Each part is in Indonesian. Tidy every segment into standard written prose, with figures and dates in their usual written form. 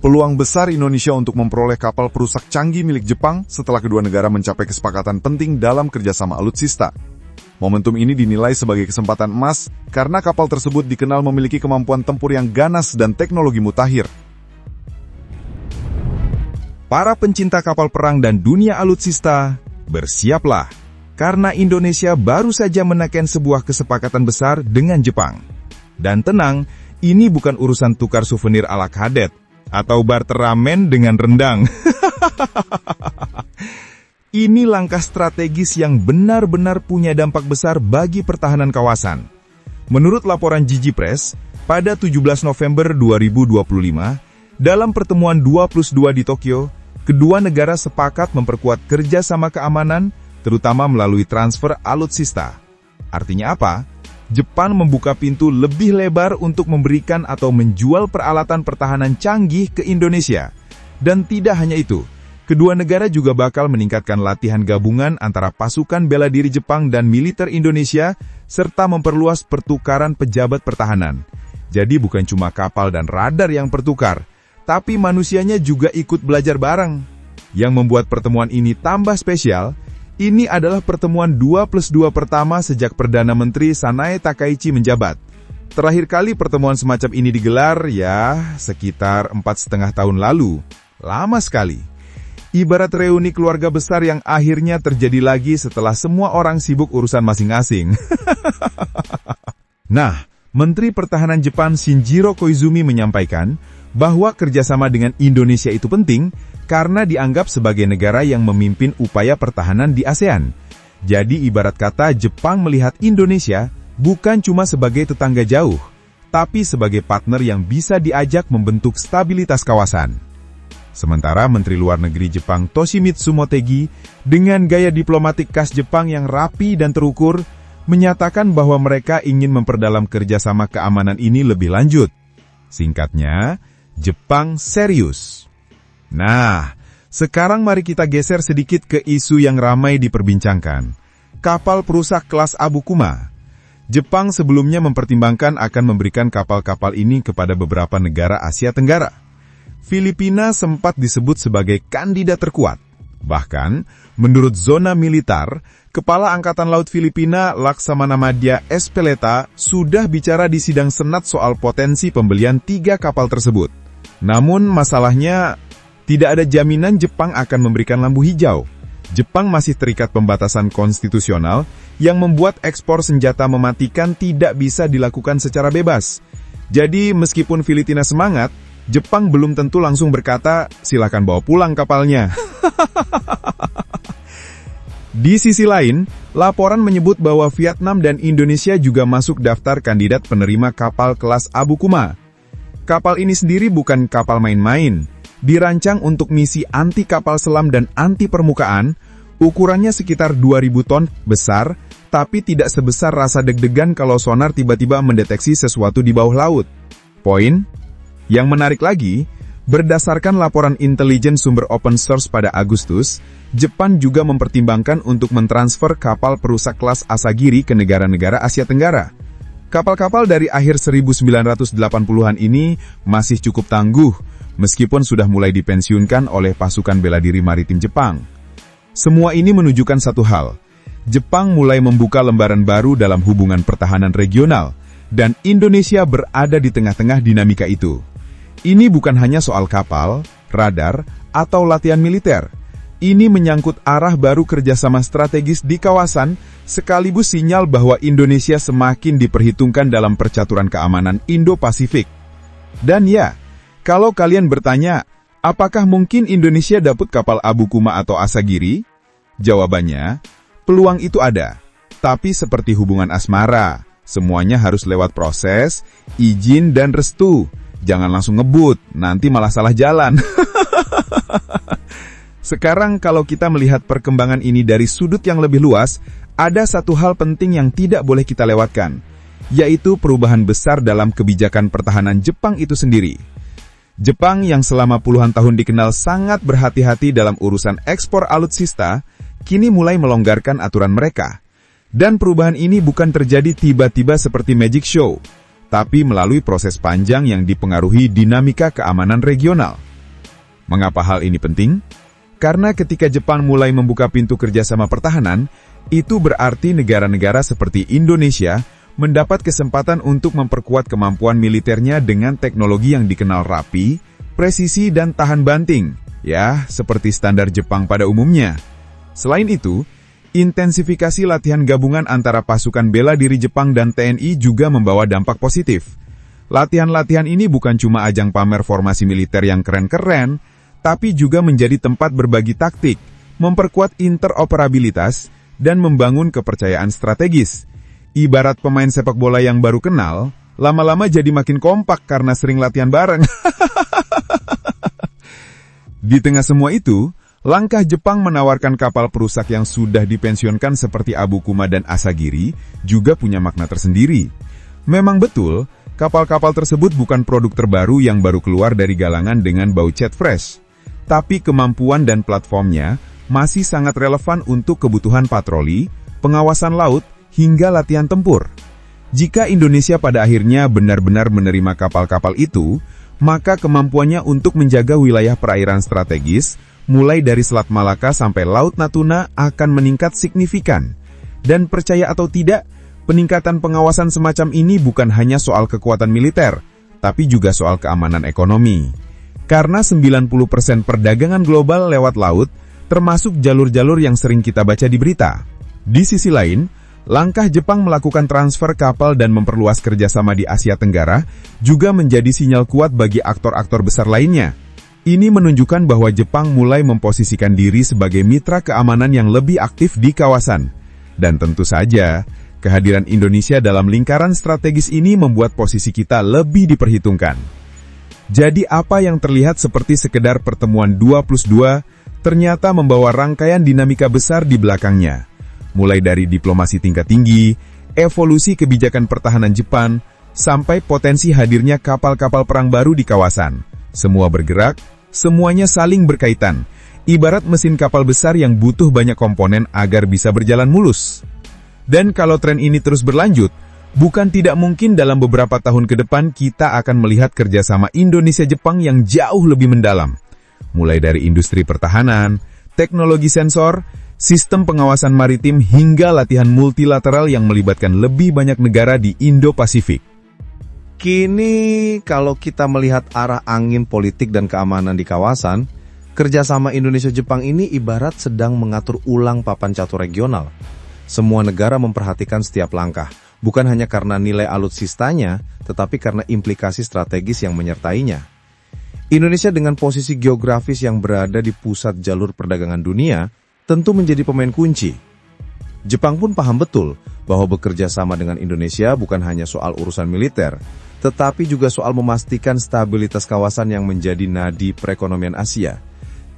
Peluang besar Indonesia untuk memperoleh kapal perusak canggih milik Jepang setelah kedua negara mencapai kesepakatan penting dalam kerjasama alutsista. Momentum ini dinilai sebagai kesempatan emas karena kapal tersebut dikenal memiliki kemampuan tempur yang ganas dan teknologi mutakhir. Para pencinta kapal perang dan dunia alutsista, bersiaplah, karena Indonesia baru saja menaikkan sebuah kesepakatan besar dengan Jepang. Dan tenang, ini bukan urusan tukar souvenir ala kadet, atau barter ramen dengan rendang. Ini langkah strategis yang benar-benar punya dampak besar bagi pertahanan kawasan. Menurut laporan Jiji Press, pada 17 November 2025, dalam pertemuan 2+2 di Tokyo, kedua negara sepakat memperkuat kerjasama keamanan, terutama melalui transfer alutsista. Artinya apa? Jepang membuka pintu lebih lebar untuk memberikan atau menjual peralatan pertahanan canggih ke Indonesia. Dan tidak hanya itu, kedua negara juga bakal meningkatkan latihan gabungan antara pasukan bela diri Jepang dan militer Indonesia, serta memperluas pertukaran pejabat pertahanan. Jadi bukan cuma kapal dan radar yang bertukar, tapi manusianya juga ikut belajar bareng. Yang membuat pertemuan ini tambah spesial, ini adalah pertemuan 2+2 pertama sejak Perdana Menteri Sanae Takaichi menjabat. Terakhir kali pertemuan semacam ini digelar, sekitar 4,5 tahun lalu. Lama sekali. Ibarat reuni keluarga besar yang akhirnya terjadi lagi setelah semua orang sibuk urusan masing-masing. Nah, Menteri Pertahanan Jepang Shinjiro Koizumi menyampaikan bahwa kerjasama dengan Indonesia itu penting karena dianggap sebagai negara yang memimpin upaya pertahanan di ASEAN. Jadi ibarat kata Jepang melihat Indonesia bukan cuma sebagai tetangga jauh, tapi sebagai partner yang bisa diajak membentuk stabilitas kawasan. Sementara Menteri Luar Negeri Jepang Toshimitsu Motegi dengan gaya diplomatik khas Jepang yang rapi dan terukur, menyatakan bahwa mereka ingin memperdalam kerjasama keamanan ini lebih lanjut. Singkatnya, Jepang serius. Nah, sekarang mari kita geser sedikit ke isu yang ramai diperbincangkan. Kapal perusak kelas Abukuma. Jepang sebelumnya mempertimbangkan akan memberikan kapal-kapal ini kepada beberapa negara Asia Tenggara. Filipina sempat disebut sebagai kandidat terkuat. Bahkan, menurut Zona Militer, Kepala Angkatan Laut Filipina Laksamana Madya Espeleta sudah bicara di sidang Senat soal potensi pembelian 3 kapal tersebut. Namun masalahnya, tidak ada jaminan Jepang akan memberikan lampu hijau. Jepang masih terikat pembatasan konstitusional yang membuat ekspor senjata mematikan tidak bisa dilakukan secara bebas. Jadi meskipun Filipina semangat, Jepang belum tentu langsung berkata, silakan bawa pulang kapalnya. Di sisi lain, laporan menyebut bahwa Vietnam dan Indonesia juga masuk daftar kandidat penerima kapal kelas Abukuma. Kapal ini sendiri bukan kapal main-main. Dirancang untuk misi anti kapal selam dan anti permukaan, ukurannya sekitar 2.000 ton, besar, tapi tidak sebesar rasa deg-degan kalau sonar tiba-tiba mendeteksi sesuatu di bawah laut. Poin yang menarik lagi, berdasarkan laporan intelijen sumber open source pada Agustus, Jepang juga mempertimbangkan untuk mentransfer kapal perusak kelas Asagiri ke negara-negara Asia Tenggara. Kapal-kapal dari akhir 1980-an ini masih cukup tangguh, meskipun sudah mulai dipensiunkan oleh pasukan bela diri maritim Jepang. Semua ini menunjukkan satu hal, Jepang mulai membuka lembaran baru dalam hubungan pertahanan regional, dan Indonesia berada di tengah-tengah dinamika itu. Ini bukan hanya soal kapal, radar, atau latihan militer. Ini menyangkut arah baru kerjasama strategis di kawasan, sekaligus sinyal bahwa Indonesia semakin diperhitungkan dalam percaturan keamanan Indo-Pasifik. Dan ya, kalau kalian bertanya, apakah mungkin Indonesia dapat kapal Abukuma atau Asagiri? Jawabannya, peluang itu ada. Tapi seperti hubungan asmara, semuanya harus lewat proses, izin dan restu. Jangan langsung ngebut, nanti malah salah jalan. Sekarang kalau kita melihat perkembangan ini dari sudut yang lebih luas, ada satu hal penting yang tidak boleh kita lewatkan, yaitu perubahan besar dalam kebijakan pertahanan Jepang itu sendiri. Jepang yang selama puluhan tahun dikenal sangat berhati-hati dalam urusan ekspor alutsista, kini mulai melonggarkan aturan mereka. Dan perubahan ini bukan terjadi tiba-tiba seperti magic show, tapi melalui proses panjang yang dipengaruhi dinamika keamanan regional. Mengapa hal ini penting? Karena ketika Jepang mulai membuka pintu kerjasama pertahanan, itu berarti negara-negara seperti Indonesia mendapat kesempatan untuk memperkuat kemampuan militernya dengan teknologi yang dikenal rapi, presisi dan tahan banting, ya, seperti standar Jepang pada umumnya. Selain itu, intensifikasi latihan gabungan antara pasukan bela diri Jepang dan TNI juga membawa dampak positif. Latihan-latihan ini bukan cuma ajang pamer formasi militer yang keren-keren, tapi juga menjadi tempat berbagi taktik, memperkuat interoperabilitas, dan membangun kepercayaan strategis. Ibarat pemain sepak bola yang baru kenal, lama-lama jadi makin kompak karena sering latihan bareng. Di tengah semua itu, langkah Jepang menawarkan kapal perusak yang sudah dipensiunkan seperti Abukuma dan Asagiri juga punya makna tersendiri. Memang betul, kapal-kapal tersebut bukan produk terbaru yang baru keluar dari galangan dengan bau cat fresh. Tapi kemampuan dan platformnya masih sangat relevan untuk kebutuhan patroli, pengawasan laut, hingga latihan tempur. Jika Indonesia pada akhirnya benar-benar menerima kapal-kapal itu, maka kemampuannya untuk menjaga wilayah perairan strategis, mulai dari Selat Malaka sampai Laut Natuna akan meningkat signifikan. Dan percaya atau tidak, peningkatan pengawasan semacam ini bukan hanya soal kekuatan militer, tapi juga soal keamanan ekonomi. Karena 90% perdagangan global lewat laut, termasuk jalur-jalur yang sering kita baca di berita. Di sisi lain, langkah Jepang melakukan transfer kapal dan memperluas kerjasama di Asia Tenggara juga menjadi sinyal kuat bagi aktor-aktor besar lainnya. Ini menunjukkan bahwa Jepang mulai memposisikan diri sebagai mitra keamanan yang lebih aktif di kawasan. Dan tentu saja, kehadiran Indonesia dalam lingkaran strategis ini membuat posisi kita lebih diperhitungkan. Jadi apa yang terlihat seperti sekedar pertemuan 2+2, ternyata membawa rangkaian dinamika besar di belakangnya. Mulai dari diplomasi tingkat tinggi, evolusi kebijakan pertahanan Jepang, sampai potensi hadirnya kapal-kapal perang baru di kawasan. Semua bergerak, semuanya saling berkaitan. Ibarat mesin kapal besar yang butuh banyak komponen agar bisa berjalan mulus. Dan kalau tren ini terus berlanjut, bukan tidak mungkin dalam beberapa tahun ke depan kita akan melihat kerjasama Indonesia-Jepang yang jauh lebih mendalam. Mulai dari industri pertahanan, teknologi sensor, sistem pengawasan maritim hingga latihan multilateral yang melibatkan lebih banyak negara di Indo-Pasifik. Kini kalau kita melihat arah angin politik dan keamanan di kawasan, kerjasama Indonesia-Jepang ini ibarat sedang mengatur ulang papan catur regional. Semua negara memperhatikan setiap langkah. Bukan hanya karena nilai alutsistanya, tetapi karena implikasi strategis yang menyertainya. Indonesia dengan posisi geografis yang berada di pusat jalur perdagangan dunia, tentu menjadi pemain kunci. Jepang pun paham betul bahwa bekerja sama dengan Indonesia bukan hanya soal urusan militer, tetapi juga soal memastikan stabilitas kawasan yang menjadi nadi perekonomian Asia.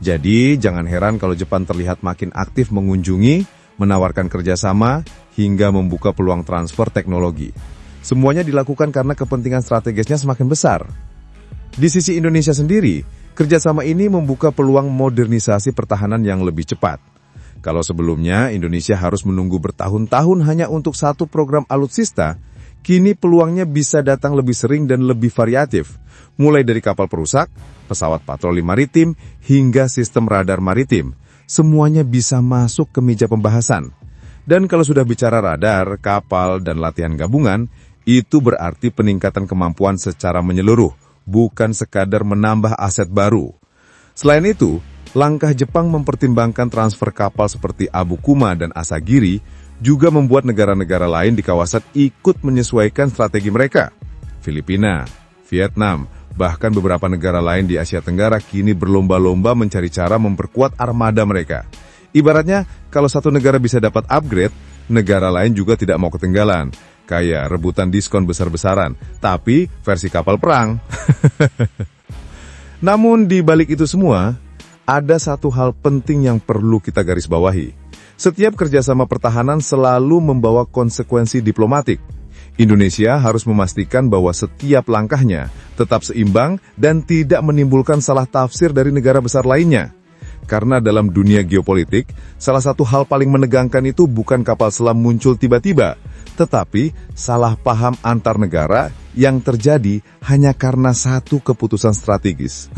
Jadi, jangan heran kalau Jepang terlihat makin aktif mengunjungi, menawarkan kerjasama, hingga membuka peluang transfer teknologi. Semuanya dilakukan karena kepentingan strategisnya semakin besar. Di sisi Indonesia sendiri, kerjasama ini membuka peluang modernisasi pertahanan yang lebih cepat. Kalau sebelumnya Indonesia harus menunggu bertahun-tahun hanya untuk satu program alutsista, kini peluangnya bisa datang lebih sering dan lebih variatif. Mulai dari kapal perusak, pesawat patroli maritim, hingga sistem radar maritim. Semuanya bisa masuk ke meja pembahasan. Dan kalau sudah bicara radar, kapal, dan latihan gabungan, itu berarti peningkatan kemampuan secara menyeluruh, bukan sekadar menambah aset baru. Selain itu, langkah Jepang mempertimbangkan transfer kapal seperti Abukuma dan Asagiri juga membuat negara-negara lain di kawasan ikut menyesuaikan strategi mereka. Filipina, Vietnam, bahkan beberapa negara lain di Asia Tenggara kini berlomba-lomba mencari cara memperkuat armada mereka. Ibaratnya, kalau satu negara bisa dapat upgrade, negara lain juga tidak mau ketinggalan. Kayak rebutan diskon besar-besaran, tapi versi kapal perang. Namun di balik itu semua, ada satu hal penting yang perlu kita garis bawahi. Setiap kerjasama pertahanan selalu membawa konsekuensi diplomatik. Indonesia harus memastikan bahwa setiap langkahnya tetap seimbang dan tidak menimbulkan salah tafsir dari negara besar lainnya. Karena dalam dunia geopolitik, salah satu hal paling menegangkan itu bukan kapal selam muncul tiba-tiba, tetapi salah paham antar negara yang terjadi hanya karena satu keputusan strategis.